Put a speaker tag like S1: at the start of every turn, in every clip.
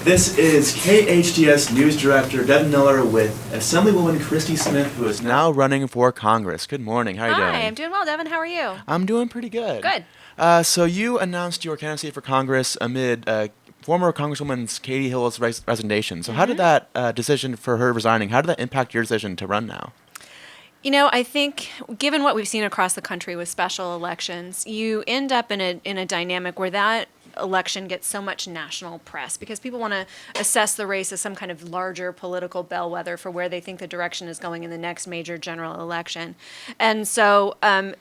S1: This is KHTS News Director Devin Miller with Assemblywoman Christy Smith, who is now running for Congress. Good morning. How are you doing?
S2: Hi, I'm doing well, Devin. How are you?
S1: I'm doing pretty good.
S2: Good.
S1: So you announced your candidacy for Congress amid former Congresswoman Katie Hill's resignation. So how did that decision for her resigning, how did that impact your decision to run now?
S2: You know, I think given what we've seen across the country with special elections, you end up in a dynamic where that election gets so much national press because people want to assess the race as some kind of larger political bellwether for where they think the direction is going in the next major general election. And so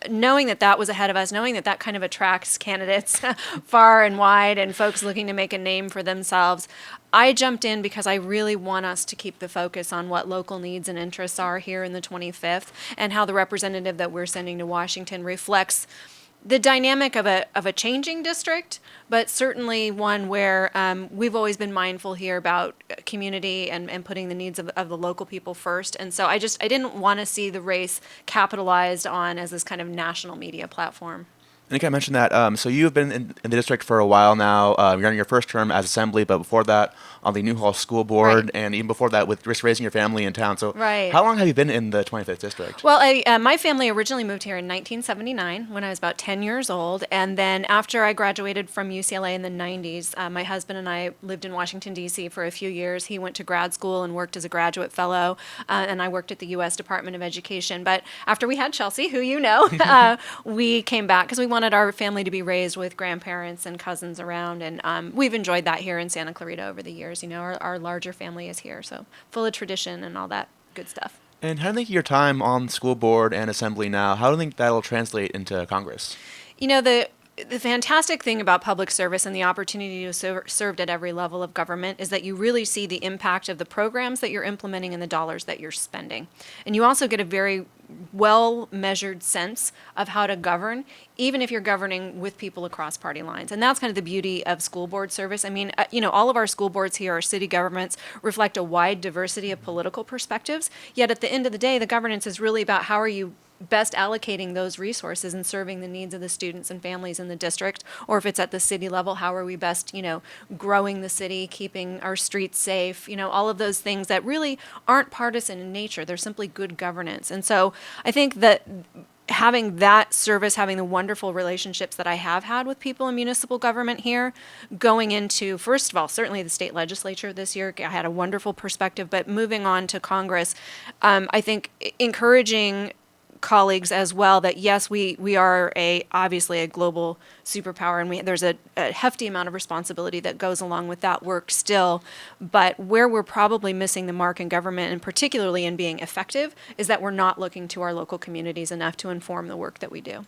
S2: knowing that that was ahead of us, knowing that that kind of attracts candidates far and wide and folks looking to make a name for themselves, I jumped in because I really want us to keep the focus on what local needs and interests are here in the 25th and how the representative that we're sending to Washington reflects the dynamic of a changing district, but certainly one where we've always been mindful here about community and putting the needs of the local people first. And so I didn't want to see the race capitalized on as this kind of national media platform.
S1: I think I mentioned that. So you've been in the district for a while now. You're in your first term as Assembly, but before that on the Newhall School Board,
S2: Right.
S1: and even before that with just raising your family in town. So
S2: Right.
S1: how long have you been in the 25th District?
S2: Well, my family originally moved here in 1979 when I was about 10 years old. And then after I graduated from UCLA in the 90s, my husband and I lived in Washington, D.C. for a few years. He went to grad school and worked as a graduate fellow, and I worked at the U.S. Department of Education. But after we had Chelsea, who you know, we came back because we wanted our family to be raised with grandparents and cousins around. And we've enjoyed that here in Santa Clarita over the years. You know, our larger family is here, so full of tradition and all that good stuff.
S1: And how do you think your time on school board and Assembly now, how do you think that'll translate into Congress?
S2: You know, the fantastic thing about public service and the opportunity to serve at every level of government is that you really see the impact of the programs that you're implementing and the dollars that you're spending. And you also get a very well-measured sense of how to govern, even if you're governing with people across party lines. And that's kind of the beauty of school board service. I mean, you know, all of our school boards here, our city governments, reflect a wide diversity of political perspectives. Yet at the end of the day, the governance is really about how are you best allocating those resources and serving the needs of the students and families in the district, or if it's at the city level, how are we best, you know, growing the city, keeping our streets safe, you know, all of those things that really aren't partisan in nature. They're simply good governance. And so I think that having that service, having the wonderful relationships that I have had with people in municipal government here, going into, first of all, certainly the state legislature this year, I had a wonderful perspective, but moving on to Congress, I think encouraging colleagues as well that yes, we are obviously a global superpower, and there's a hefty amount of responsibility that goes along with that work still. But where we're probably missing the mark in government, and particularly in being effective, is that we're not looking to our local communities enough to inform the work that we do.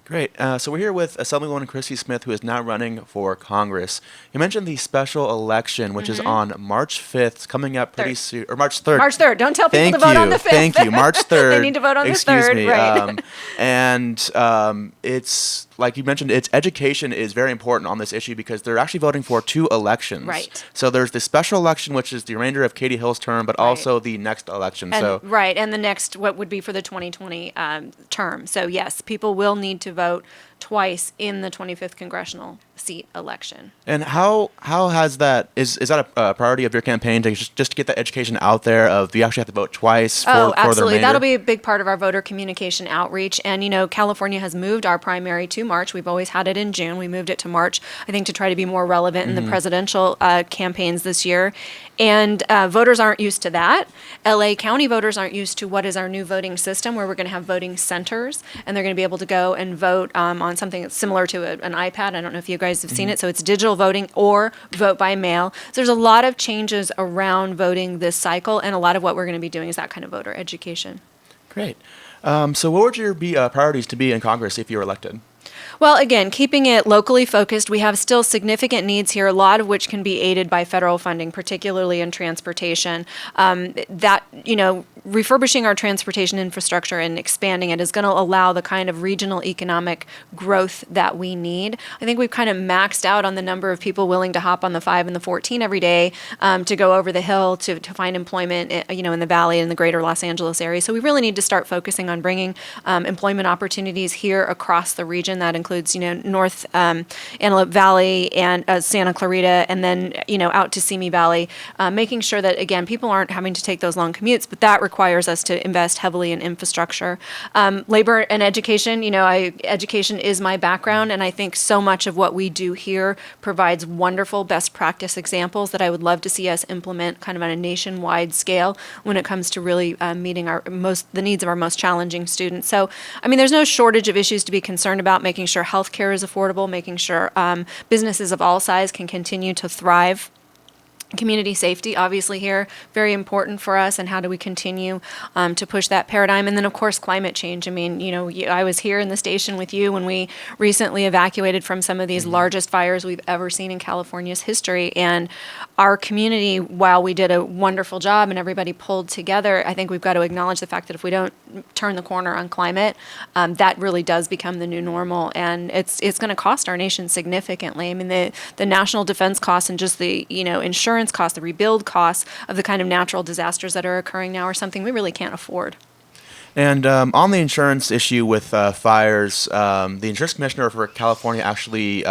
S1: Great. So we're here with Assemblywoman Christy Smith, who is now running for Congress. You mentioned the special election, which is on March 5th. It's coming up pretty soon, or March 3rd.
S2: March 3rd. Don't tell people to vote on the 5th.
S1: Thank you. March 3rd.
S2: They need to vote on the 3rd.
S1: Excuse me.
S2: Right.
S1: And it's, like you mentioned, education is very important on this issue because they're actually voting for two elections.
S2: Right.
S1: So there's the special election, which is the remainder of Katie Hill's term, but also the next election.
S2: And the next, what would be for the 2020 term. So yes, people will need to vote twice in the 25th congressional seat election.
S1: And how has that, is that a priority of your campaign to just get that education out there of you actually have to vote twice for the
S2: absolutely.
S1: remainder?
S2: That'll be a big part of our voter communication outreach. And, you know, California has moved our primary to March. We've always had it in June. We moved it to March, I think, to try to be more relevant in the presidential campaigns this year. And voters aren't used to that. LA County voters aren't used to what is our new voting system, where we're going to have voting centers, and they're going to be able to go and vote on something that's similar to an iPad. I don't know if you guys have seen it. So it's digital voting or vote by mail. So there's a lot of changes around voting this cycle, and a lot of what we're going to be doing is that kind of voter education.
S1: Great. So what would your priorities to be in Congress if you were elected?
S2: Well, again, keeping it locally focused, we have still significant needs here, a lot of which can be aided by federal funding, particularly in transportation. Refurbishing our transportation infrastructure and expanding it is going to allow the kind of regional economic growth that we need. I think we've kind of maxed out on the number of people willing to hop on the 5 and the 14 every day to go over the hill to find employment, in the Valley and the greater Los Angeles area. So we really need to start focusing on bringing employment opportunities here across the region. That includes includes, North Antelope Valley and Santa Clarita, and then, out to Simi Valley, making sure that, again, people aren't having to take those long commutes, but that requires us to invest heavily in infrastructure. Labor and education, education is my background, and I think so much of what we do here provides wonderful best practice examples that I would love to see us implement kind of on a nationwide scale when it comes to really meeting the needs of our most challenging students. So, there's no shortage of issues to be concerned about, making sure healthcare is affordable, making sure businesses of all size can continue to thrive. Community safety, obviously here, very important for us, and how do we continue to push that paradigm? And then, of course, climate change. I was here in the station with you when we recently evacuated from some of these largest fires we've ever seen in California's history. And our community, while we did a wonderful job and everybody pulled together, I think we've got to acknowledge the fact that if we don't turn the corner on climate, that really does become the new normal. And it's going to cost our nation significantly. The national defense costs and just the, insurance costs, the rebuild costs of the kind of natural disasters that are occurring now are something we really can't afford.
S1: And on the insurance issue with fires, the insurance commissioner for California actually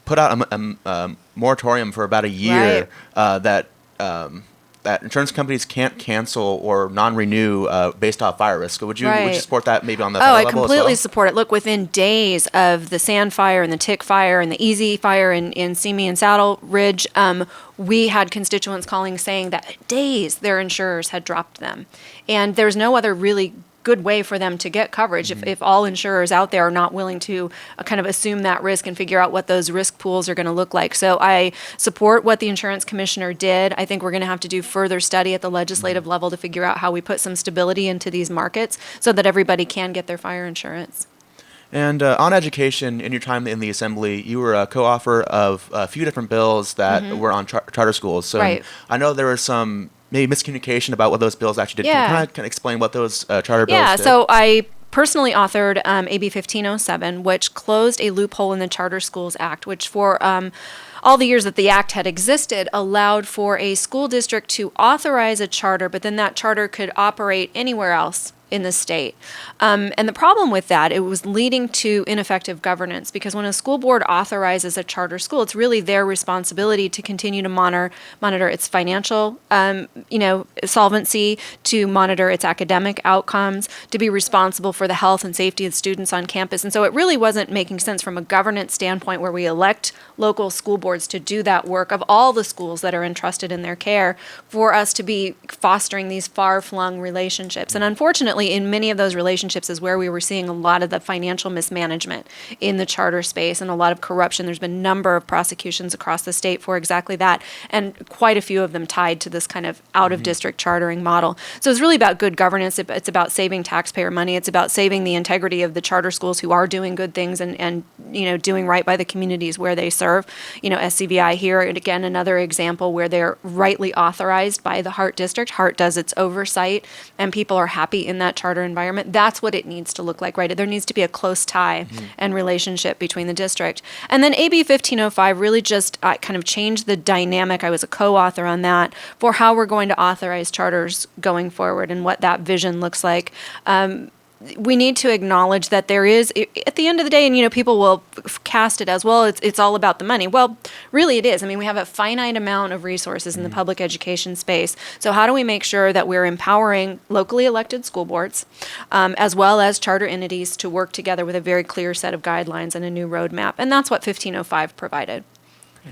S1: put out a moratorium for about a year that insurance companies can't cancel or non-renew based off fire risk. So would you support that maybe on the federal level as well?
S2: I completely support it. Look, within days of the Sand Fire and the Tick Fire and the Easy Fire in Simi and Saddle Ridge, we had constituents calling saying that days their insurers had dropped them. And there's no other really good way for them to get coverage if all insurers out there are not willing to kind of assume that risk and figure out what those risk pools are going to look like. So I support what the insurance commissioner did. I think we're going to have to do further study at the legislative level to figure out how we put some stability into these markets so that everybody can get their fire insurance.
S1: And on education, in your time in the Assembly, you were a co-author of a few different bills that were on charter schools. So I know there was some maybe miscommunication about what those bills actually did.
S2: Yeah.
S1: Can you kind of explain what those charter bills did?
S2: So I personally authored AB 1507, which closed a loophole in the Charter Schools Act, which for all the years that the act had existed allowed for a school district to authorize a charter, but then that charter could operate anywhere else in the state. And the problem with that, it was leading to ineffective governance, because when a school board authorizes a charter school, it's really their responsibility to continue to monitor its financial, solvency, to monitor its academic outcomes, to be responsible for the health and safety of students on campus. And so it really wasn't making sense from a governance standpoint, where we elect local school boards to do that work of all the schools that are entrusted in their care, for us to be fostering these far-flung relationships. And unfortunately, in many of those relationships is where we were seeing a lot of the financial mismanagement in the charter space and a lot of corruption. There's been a number of prosecutions across the state for exactly that, and quite a few of them tied to this kind of out-of-district chartering model. So it's really about good governance. It's about saving taxpayer money. It's about saving the integrity of the charter schools who are doing good things and doing right by the communities where they serve. SCVI here, and again, another example where they're rightly authorized by the Hart District. Hart does its oversight, and people are happy in that charter environment. That's what it needs to look like, right? There needs to be a close tie and relationship between the district. And then AB 1505 really just kind of changed the dynamic. I was a co-author on that, for how we're going to authorize charters going forward and what that vision looks like. We need to acknowledge that there is, at the end of the day, and people will cast it as, well, it's all about the money. Well, really it is. We have a finite amount of resources in the public education space. So how do we make sure that we're empowering locally elected school boards, as well as charter entities, to work together with a very clear set of guidelines and a new roadmap? And that's what 1505 provided.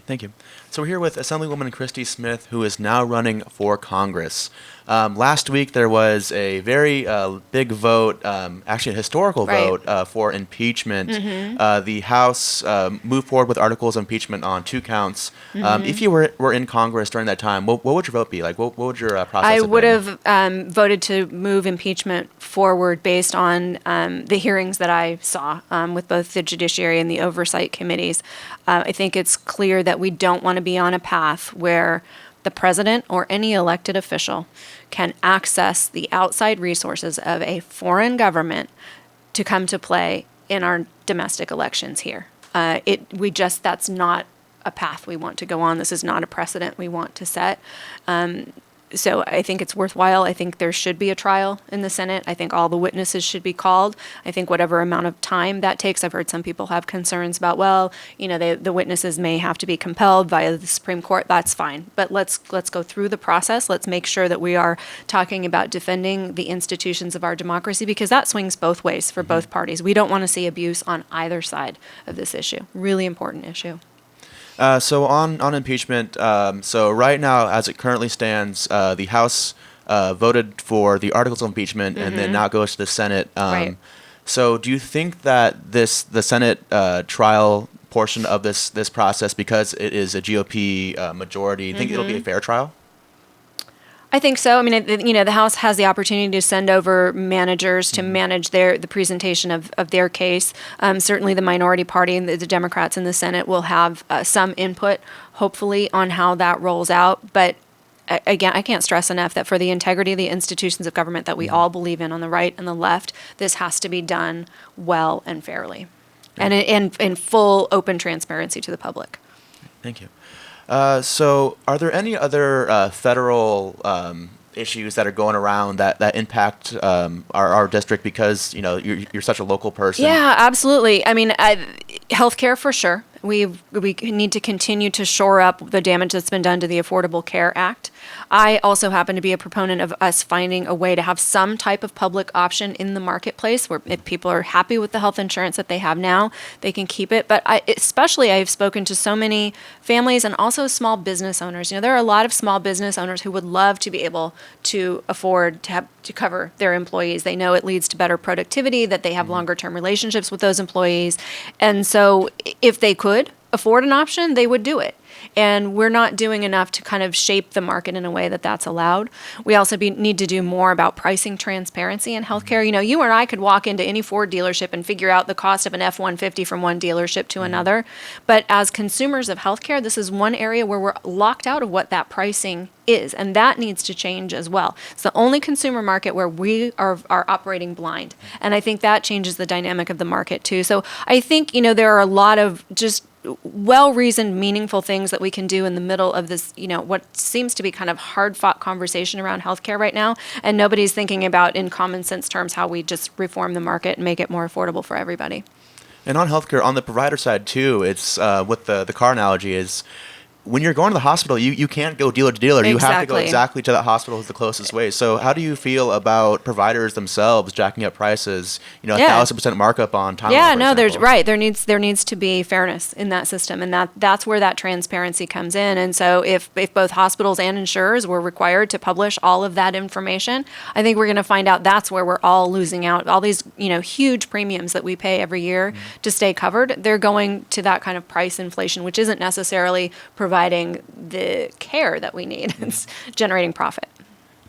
S1: Thank you. So we're here with Assemblywoman Christy Smith, who is now running for Congress. Last week there was a very big vote, actually a historical vote for impeachment. The House moved forward with articles of impeachment on 2 counts. If you were in Congress during that time, what would your vote be? Like, what would your process have been?
S2: I would have voted to move impeachment forward based on the hearings that I saw with both the Judiciary and the Oversight Committees. I think it's clear that we don't want to be on a path where the president or any elected official can access the outside resources of a foreign government to come to play in our domestic elections here. That's not a path we want to go on. This is not a precedent we want to set. So I think it's worthwhile. I think there should be a trial in the Senate. I think all the witnesses should be called. I think whatever amount of time that takes, I've heard some people have concerns about, well, the witnesses may have to be compelled via the Supreme Court. That's fine. But let's go through the process. Let's make sure that we are talking about defending the institutions of our democracy, because that swings both ways for both parties. We don't want to see abuse on either side of this issue. Really important issue.
S1: So on impeachment, so right now, as it currently stands, the House voted for the articles of impeachment, and then now it goes to the Senate.
S2: Right.
S1: So do you think that the Senate trial portion of this process, because it is a GOP majority, you think it'll be a fair trial?
S2: I think so. I mean, the House has the opportunity to send over managers to manage the presentation of their case. Certainly the minority party and the Democrats in the Senate will have some input, hopefully, on how that rolls out. But again, I can't stress enough that for the integrity of the institutions of government that we all believe in on the right and the left, this has to be done well and fairly, and in full open transparency to the public.
S1: Thank you. So are there any other federal issues that are going around that impact our district, because you're such a local person?
S2: Yeah, absolutely. I mean, healthcare for sure. We need to continue to shore up the damage that's been done to the Affordable Care Act. I also happen to be a proponent of us finding a way to have some type of public option in the marketplace where if people are happy with the health insurance that they have now, they can keep it. But I've spoken to so many families and also small business owners. There are a lot of small business owners who would love to be able to afford to cover their employees. They know it leads to better productivity, that they have longer term relationships with those employees. And so if they could afford an option, they would do it. And we're not doing enough to kind of shape the market in a way that that's allowed. We also need to do more about pricing transparency in healthcare. You and I could walk into any Ford dealership and figure out the cost of an F-150 from one dealership to another. But as consumers of healthcare, this is one area where we're locked out of what that pricing is, and that needs to change as well. It's the only consumer market where we are operating blind, and I think that changes the dynamic of the market too. So I think there are a lot of just well-reasoned, meaningful things that we can do in the middle of this, what seems to be kind of hard-fought conversation around healthcare right now, and nobody's thinking about, in common sense terms, how we just reform the market and make it more affordable for everybody.
S1: And on healthcare, on the provider side too, it's with the car analogy is, when you're going to the hospital, you can't go dealer to dealer. You have to go exactly to that hospital is the closest way. So how do you feel about providers themselves jacking up prices? 1,000% markup on Tylenol.
S2: Yeah, no, there's right. There needs to be fairness in that system, and that's where that transparency comes in. And so if both hospitals and insurers were required to publish all of that information, I think we're going to find out that's where we're all losing out. All these huge premiums that we pay every year to stay covered, they're going to that kind of price inflation, which isn't necessarily providing the care that we need. It's generating profit.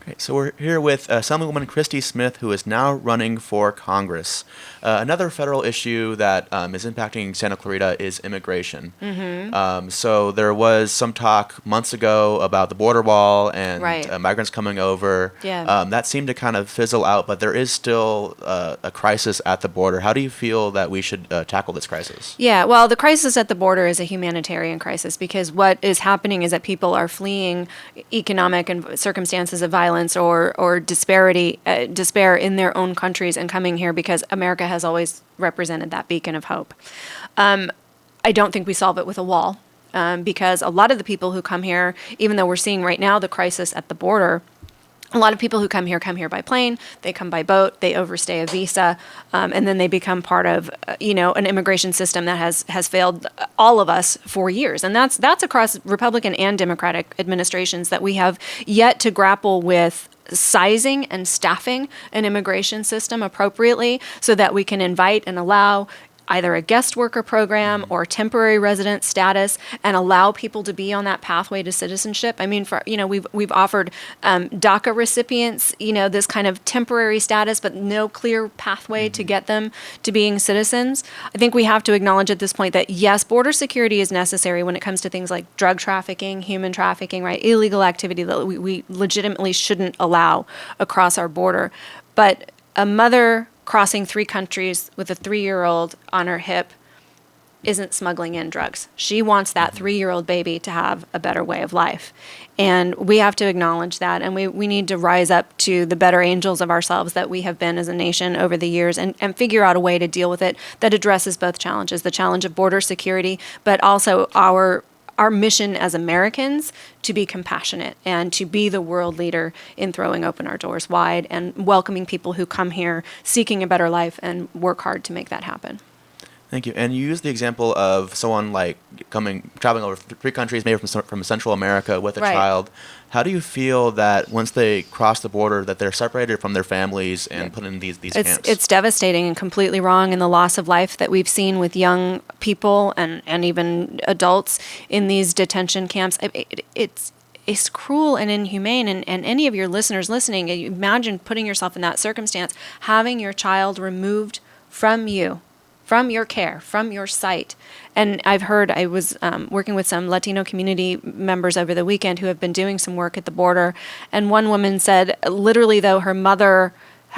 S1: Great. So we're here with Assemblywoman Christy Smith, who is now running for Congress. Another federal issue that is impacting Santa Clarita is immigration. So there was some talk months ago about the border wall and migrants coming over.
S2: Yeah.
S1: That seemed to kind of fizzle out, but there is still a crisis at the border. How do you feel that we should tackle this crisis?
S2: Yeah, well, the crisis at the border is a humanitarian crisis, because what is happening is that people are fleeing economic and circumstances of violence or despair in their own countries and coming here because America has always represented that beacon of hope. I don't think we solve it with a wall, because a lot of the people who come here, even though we're seeing right now the crisis at the border, a lot of people who come here by plane, they come by boat, they overstay a visa, and then they become part of, an immigration system that has failed all of us for years. And that's across Republican and Democratic administrations, that we have yet to grapple with sizing and staffing an immigration system appropriately so that we can invite and allow either a guest worker program or temporary resident status and allow people to be on that pathway to citizenship. I mean, we've offered DACA recipients, this kind of temporary status, but no clear pathway to get them to being citizens. I think we have to acknowledge at this point that yes, border security is necessary when it comes to things like drug trafficking, human trafficking, right? Illegal activity that we legitimately shouldn't allow across our border. But a mother crossing 3 countries with a 3-year-old on her hip, isn't smuggling in drugs. She wants that 3-year-old baby to have a better way of life. And we have to acknowledge that. And we need to rise up to the better angels of ourselves that we have been as a nation over the years and figure out a way to deal with it that addresses both challenges, the challenge of border security, but also our mission as Americans to be compassionate and to be the world leader in throwing open our doors wide and welcoming people who come here seeking a better life and work hard to make that happen.
S1: Thank you. And you used the example of someone like traveling over 3 countries, maybe from Central America with a
S2: Right.
S1: child. How do you feel that once they cross the border, that they're separated from their families and put in these camps?
S2: It's devastating and completely wrong, and the loss of life that we've seen with young people and even adults in these detention camps. It's cruel and inhumane, and any of your listeners listening, imagine putting yourself in that circumstance, having your child removed from you, from your care, from your sight. And I was working with some Latino community members over the weekend who have been doing some work at the border. And one woman said, literally, though, her mother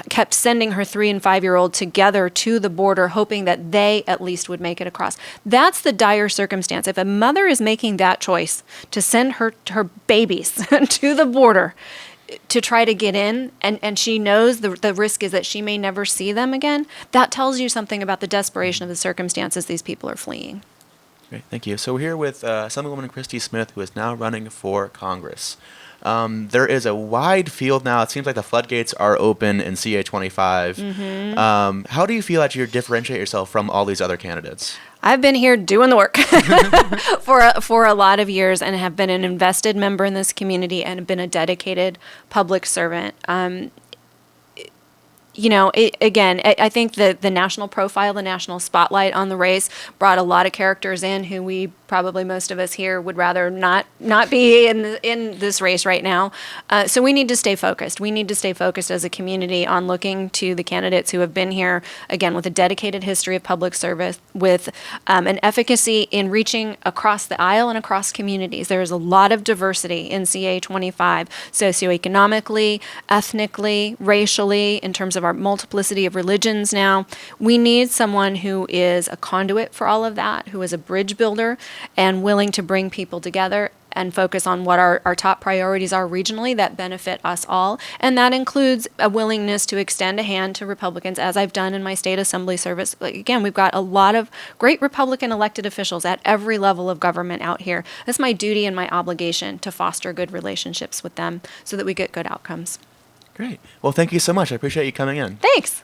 S2: kept sending her 3- and 5-year-old together to the border, hoping that they at least would make it across. That's the dire circumstance. If a mother is making that choice to send her babies to the border to try to get in, and she knows the risk is that she may never see them again, that tells you something about the desperation of the circumstances these people are fleeing.
S1: Great, thank you. So we're here with Assemblywoman Christy Smith, who is now running for Congress. There is a wide field now. It seems like the floodgates are open in CA25. How do you feel that you differentiate yourself from all these other candidates?
S2: I've been here doing the work for a lot of years and have been an invested member in this community and been a dedicated public servant. I think the national profile, the national spotlight on the race brought a lot of characters in who we probably most of us here would rather not be in this race right now. So we need to stay focused. We need to stay focused as a community on looking to the candidates who have been here, again, with a dedicated history of public service, with an efficacy in reaching across the aisle and across communities. There is a lot of diversity in CA25, socioeconomically, ethnically, racially, in terms of our multiplicity of religions now. We need someone who is a conduit for all of that, who is a bridge builder and willing to bring people together and focus on what our top priorities are regionally that benefit us all. And that includes a willingness to extend a hand to Republicans, as I've done in my state assembly service. Again, we've got a lot of great Republican elected officials at every level of government out here. It's my duty and my obligation to foster good relationships with them so that we get good outcomes.
S1: Great. Well, thank you so much. I appreciate you coming in.
S2: Thanks.